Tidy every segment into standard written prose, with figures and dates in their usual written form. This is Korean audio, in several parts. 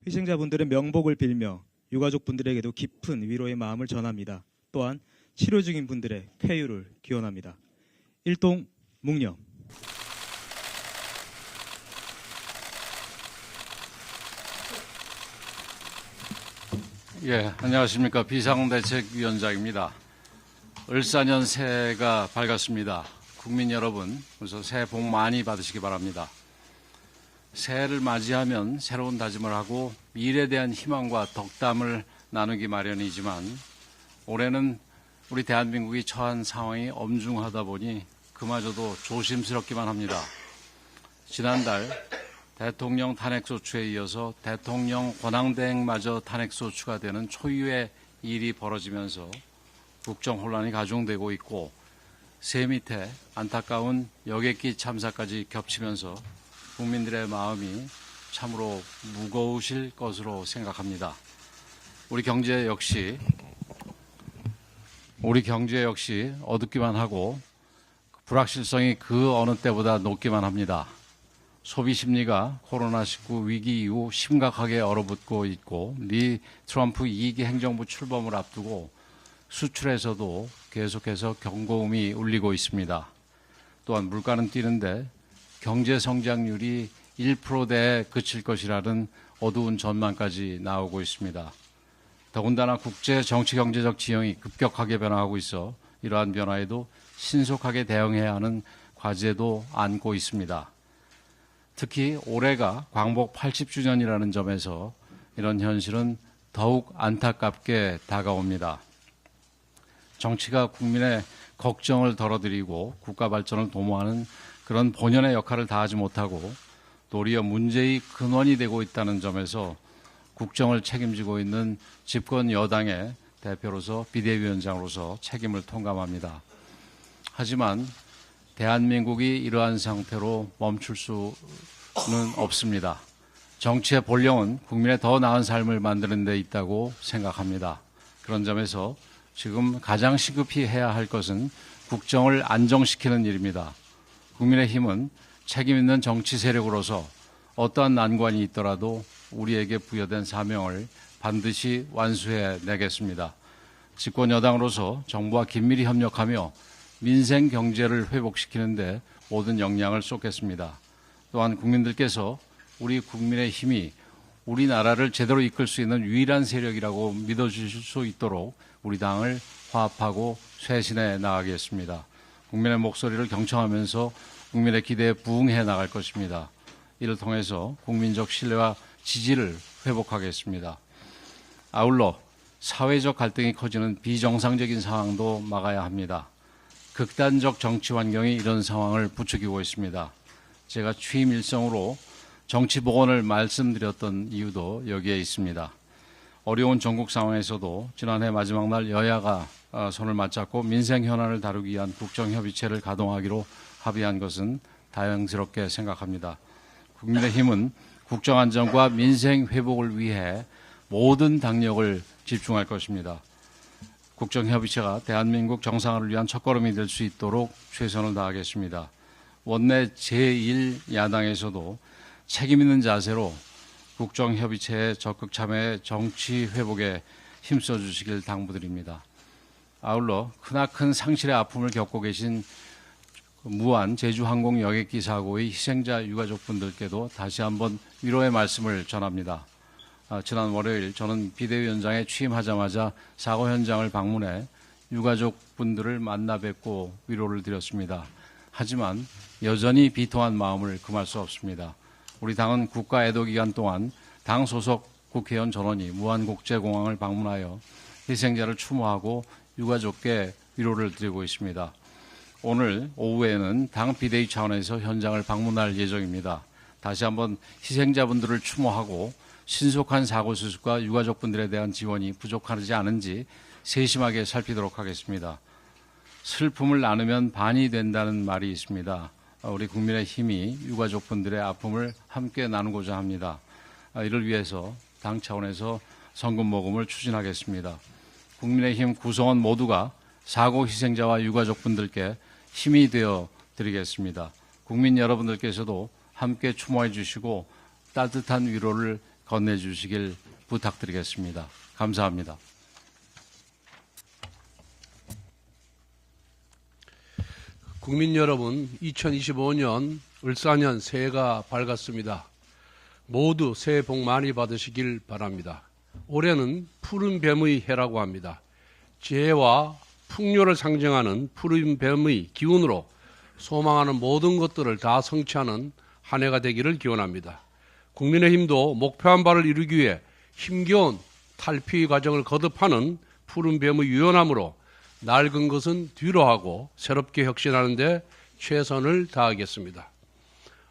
희생자분들의 명복을 빌며 유가족분들에게도 깊은 위로의 마음을 전합니다. 또한 치료 중인 분들의 쾌유를 기원합니다. 일동 묵념. 예, 안녕하십니까. 비상대책위원장입니다. 을사년 새해가 밝았습니다. 국민 여러분, 우선 새해 복 많이 받으시기 바랍니다. 새해를 맞이하면 새로운 다짐을 하고 미래에 대한 희망과 덕담을 나누기 마련이지만 올해는 우리 대한민국이 처한 상황이 엄중하다 보니 그마저도 조심스럽기만 합니다. 지난달 대통령 탄핵소추에 이어서 대통령 권한대행마저 탄핵소추가 되는 초유의 일이 벌어지면서 국정 혼란이 가중되고 있고 새 밑에 안타까운 여객기 참사까지 겹치면서 국민들의 마음이 참으로 무거우실 것으로 생각합니다. 우리 경제 역시 어둡기만 하고 불확실성이 그 어느 때보다 높기만 합니다. 소비 심리가 코로나19 위기 이후 심각하게 얼어붙고 있고 미 트럼프 2기 행정부 출범을 앞두고 수출에서도 계속해서 경고음이 울리고 있습니다. 또한 물가는 뛰는데 경제 성장률이 1%대에 그칠 것이라는 어두운 전망까지 나오고 있습니다. 더군다나 국제 정치 경제적 지형이 급격하게 변화하고 있어 이러한 변화에도 신속하게 대응해야 하는 과제도 안고 있습니다. 특히 올해가 광복 80주년이라는 점에서 이런 현실은 더욱 안타깝게 다가옵니다. 정치가 국민의 걱정을 덜어드리고 국가 발전을 도모하는 그런 본연의 역할을 다하지 못하고 도리어 문제의 근원이 되고 있다는 점에서 국정을 책임지고 있는 집권 여당의 대표로서 비대위원장으로서 책임을 통감합니다. 하지만 대한민국이 이러한 상태로 멈출 수는 없습니다. 정치의 본령은 국민의 더 나은 삶을 만드는 데 있다고 생각합니다. 그런 점에서 지금 가장 시급히 해야 할 것은 국정을 안정시키는 일입니다. 국민의힘은 책임 있는 정치 세력으로서 어떠한 난관이 있더라도 우리에게 부여된 사명을 반드시 완수해 내겠습니다. 집권 여당으로서 정부와 긴밀히 협력하며 민생 경제를 회복시키는 데 모든 역량을 쏟겠습니다. 또한 국민들께서 우리 국민의힘이 우리나라를 제대로 이끌 수 있는 유일한 세력이라고 믿어주실 수 있도록 우리 당을 화합하고 쇄신해 나가겠습니다. 국민의 목소리를 경청하면서 국민의 기대에 부응해 나갈 것입니다. 이를 통해서 국민적 신뢰와 지지를 회복하겠습니다. 아울러 사회적 갈등이 커지는 비정상적인 상황도 막아야 합니다. 극단적 정치 환경이 이런 상황을 부추기고 있습니다. 제가 취임 일성으로 정치 복원을 말씀드렸던 이유도 여기에 있습니다. 어려운 전국 상황에서도 지난해 마지막 날 여야가 손을 맞잡고 민생 현안을 다루기 위한 국정협의체를 가동하기로 합의한 것은 다행스럽게 생각합니다. 국민의힘은 국정안정과 민생 회복을 위해 모든 당력을 집중할 것입니다. 국정협의체가 대한민국 정상화를 위한 첫걸음이 될 수 있도록 최선을 다하겠습니다. 원내 제1야당에서도 책임 있는 자세로 국정협의체에 적극 참여해 정치 회복에 힘써 주시길 당부드립니다. 아울러 크나큰 상실의 아픔을 겪고 계신 무안 제주항공 여객기 사고의 희생자 유가족분들께도 다시 한번 위로의 말씀을 전합니다. 지난 월요일 저는 비대위원장에 취임하자마자 사고 현장을 방문해 유가족분들을 만나 뵙고 위로를 드렸습니다. 하지만 여전히 비통한 마음을 금할 수 없습니다. 우리 당은 국가 애도 기간 동안 당 소속 국회의원 전원이 무안국제공항을 방문하여 희생자를 추모하고 유가족께 위로를 드리고 있습니다. 오늘 오후에는 당 비대위 차원에서 현장을 방문할 예정입니다. 다시 한번 희생자분들을 추모하고 신속한 사고 수습과 유가족분들에 대한 지원이 부족하지 않은지 세심하게 살피도록 하겠습니다. 슬픔을 나누면 반이 된다는 말이 있습니다. 우리 국민의힘이 유가족분들의 아픔을 함께 나누고자 합니다. 이를 위해서 당 차원에서 성금 모금을 추진하겠습니다. 국민의힘 구성원 모두가 사고 희생자와 유가족분들께 힘이 되어 드리겠습니다. 국민 여러분들께서도 함께 추모해 주시고 따뜻한 위로를 건네주시길 부탁드리겠습니다. 감사합니다. 국민 여러분, 2025년 을사년 새해가 밝았습니다. 모두 새해 복 많이 받으시길 바랍니다. 올해는 푸른 뱀의 해라고 합니다. 지혜와 풍요를 상징하는 푸른 뱀의 기운으로 소망하는 모든 것들을 다 성취하는 한 해가 되기를 기원합니다. 국민의힘도 목표한 바를 이루기 위해 힘겨운 탈피 과정을 거듭하는 푸른 뱀의 유연함으로 낡은 것은 뒤로 하고 새롭게 혁신하는 데 최선을 다하겠습니다.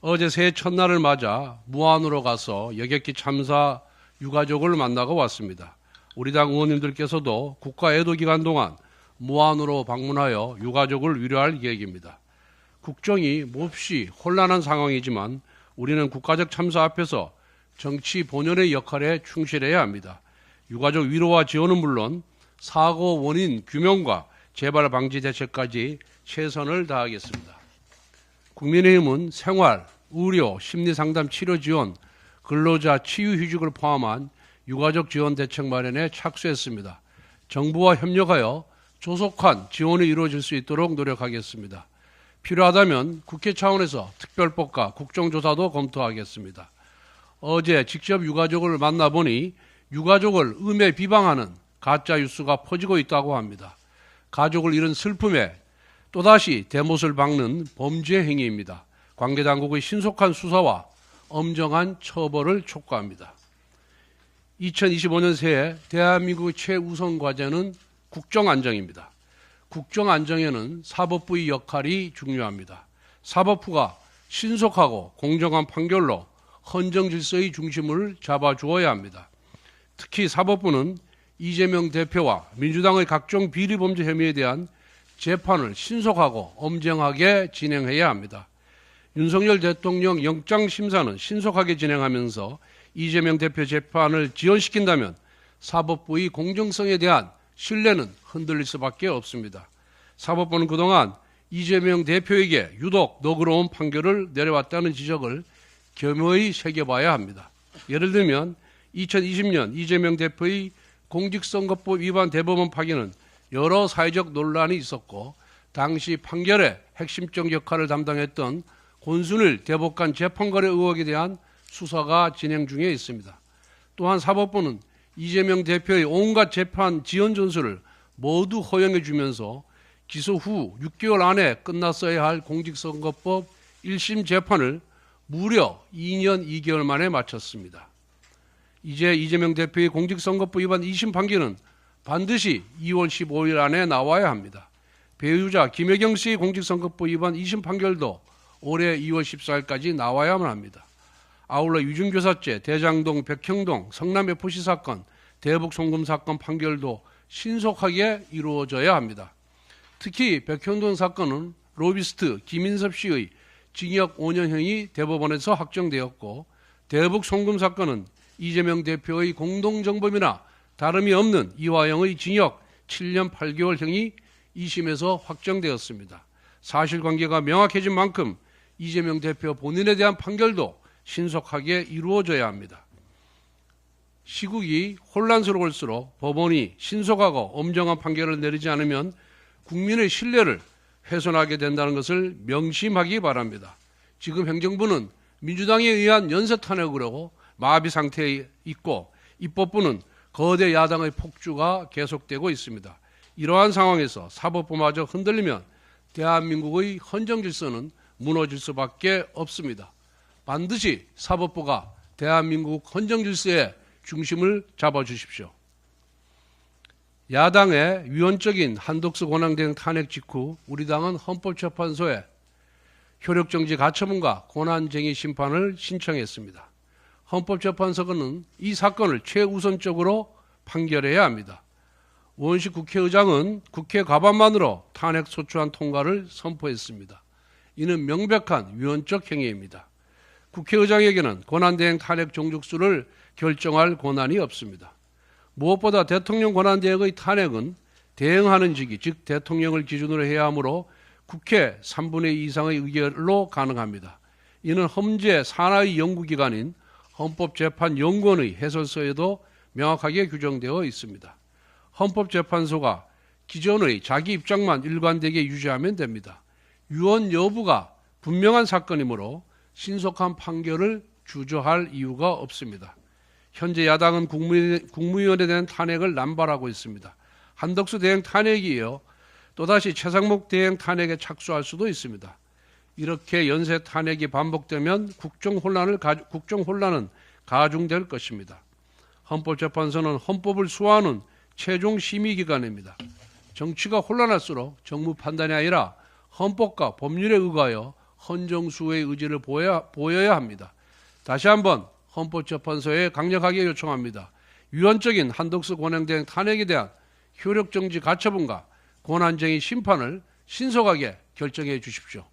어제 새해 첫날을 맞아 무안으로 가서 여객기 참사 유가족을 만나고 왔습니다. 우리 당 의원님들께서도 국가 애도 기간 동안 무안으로 방문하여 유가족을 위로할 계획입니다. 국정이 몹시 혼란한 상황이지만 우리는 국가적 참사 앞에서 정치 본연의 역할에 충실해야 합니다. 유가족 위로와 지원은 물론 사고 원인 규명과 재발 방지 대책까지 최선을 다하겠습니다. 국민의힘은 생활, 의료, 심리상담 치료 지원, 근로자 치유휴직을 포함한 유가족 지원 대책 마련에 착수했습니다. 정부와 협력하여 조속한 지원이 이루어질 수 있도록 노력하겠습니다. 필요하다면 국회 차원에서 특별법과 국정조사도 검토하겠습니다. 어제 직접 유가족을 만나보니 유가족을 음해 비방하는 가짜 뉴스가 퍼지고 있다고 합니다. 가족을 잃은 슬픔에 또다시 대못을 박는 범죄 행위입니다. 관계당국의 신속한 수사와 엄정한 처벌을 촉구합니다. 2025년 새해 대한민국의 최우선 과제는 국정안정입니다. 국정안정에는 사법부의 역할이 중요합니다. 사법부가 신속하고 공정한 판결로 헌정 질서의 중심을 잡아주어야 합니다. 특히 사법부는 이재명 대표와 민주당의 각종 비리범죄 혐의에 대한 재판을 신속하고 엄정하게 진행해야 합니다. 윤석열 대통령 영장심사는 신속하게 진행하면서 이재명 대표 재판을 지연시킨다면 사법부의 공정성에 대한 신뢰는 흔들릴 수밖에 없습니다. 사법부는 그동안 이재명 대표에게 유독 너그러운 판결을 내려왔다는 지적을 겸허히 새겨봐야 합니다. 예를 들면 2020년 이재명 대표의 공직선거법 위반 대법원 파기는 여러 사회적 논란이 있었고 당시 판결의 핵심적 역할을 담당했던 권순일 대법관 재판거래 의혹에 대한 수사가 진행 중에 있습니다. 또한 사법부는 이재명 대표의 온갖 재판 지연 전술을 모두 허용해 주면서 기소 후 6개월 안에 끝났어야 할 공직선거법 1심 재판을 무려 2년 2개월 만에 마쳤습니다. 이제 이재명 대표의 공직선거법 위반 2심 판결은 반드시 2월 15일 안에 나와야 합니다. 배우자 김혜경 씨의 공직선거법 위반 2심 판결도 올해 2월 14일까지 나와야만 합니다. 아울러 유증교사죄, 대장동, 백형동, 성남FC 사건, 대북 송금 사건 판결도 신속하게 이루어져야 합니다. 특히 백형동 사건은 로비스트 김인섭 씨의 징역 5년형이 대법원에서 확정되었고 대북 송금 사건은 이재명 대표의 공동정범이나 다름이 없는 이화영의 징역 7년 8개월형이 2심에서 확정되었습니다. 사실관계가 명확해진 만큼 이재명 대표 본인에 대한 판결도 신속하게 이루어져야 합니다. 시국이 혼란스러울수록 법원이 신속하고 엄정한 판결을 내리지 않으면 국민의 신뢰를 훼손하게 된다는 것을 명심하기 바랍니다. 지금 행정부는 민주당에 의한 연쇄 탄핵으로 마비 상태에 있고 입법부는 거대 야당의 폭주가 계속되고 있습니다. 이러한 상황에서 사법부마저 흔들리면 대한민국의 헌정 질서는 무너질 수밖에 없습니다. 반드시 사법부가 대한민국 헌정 질서의 중심을 잡아주십시오. 야당의 위헌적인 한독수 권한대행 탄핵 직후 우리 당은 헌법재판소에 효력정지 가처분과 권한쟁의 심판을 신청했습니다. 헌법재판소는 이 사건을 최우선적으로 판결해야 합니다. 원식 국회의장은 국회 과반만으로 탄핵 소추안 통과를 선포했습니다. 이는 명백한 위헌적 행위입니다. 국회의장에게는 권한대행 탄핵 종족수를 결정할 권한이 없습니다. 무엇보다 대통령 권한대행의 탄핵은 대행하는 직위, 즉 대통령을 기준으로 해야 하므로 국회 3분의 2 이상의 의결로 가능합니다. 이는 헌재 산하의 연구기관인 헌법재판연구원의 해설서에도 명확하게 규정되어 있습니다. 헌법재판소가 기존의 자기 입장만 일관되게 유지하면 됩니다. 유언 여부가 분명한 사건이므로 신속한 판결을 주저할 이유가 없습니다. 현재 야당은 국무위원에 대한 탄핵을 남발하고 있습니다. 한덕수 대행 탄핵에 이어 또다시 최상목 대행 탄핵에 착수할 수도 있습니다. 이렇게 연쇄 탄핵이 반복되면 국정혼란은 가중될 것입니다. 헌법재판소는 헌법을 수호하는 최종 심의기관입니다. 정치가 혼란할수록 정무 판단이 아니라 헌법과 법률에 의거하여 헌정수호의 의지를 보여야 합니다. 다시 한번 헌법재판소에 강력하게 요청합니다. 유언적인 한덕수 권영대행 탄핵에 대한 효력정지 가처분과 권한쟁의 심판을 신속하게 결정해 주십시오.